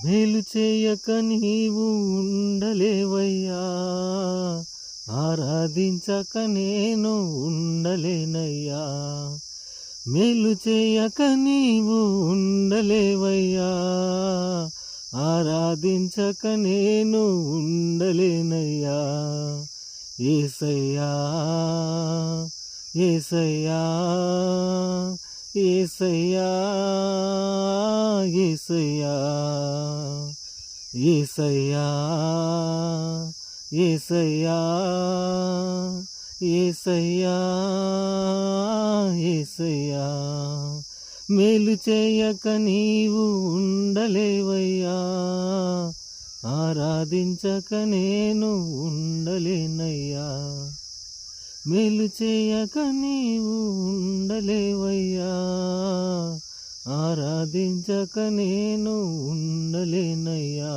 మేలు చేయక నీవు ఉండలేవయ్యా, ఆరాధించక నేను ఉండలేనయ్యా. మేలు చేయక నీవు ఉండలేవయ్యా, ఆరాధించక నేను ఉండలేనయ్యా. యేసయ్యా యేసయ్యా యేసయ్యా యేసయ్యా యేసయ్యా యేసయ్యా యేసయ్యా యేసయ్యా. మేలు చేయక నీవు ఉండలేవయ్యా, ఆరాధించక నేను ఉండలేనయ్యా. మేలు చేయక నీవు ఉండలేవయ్యా, ఆరాధించక నేను ఉండలేనయ్యా.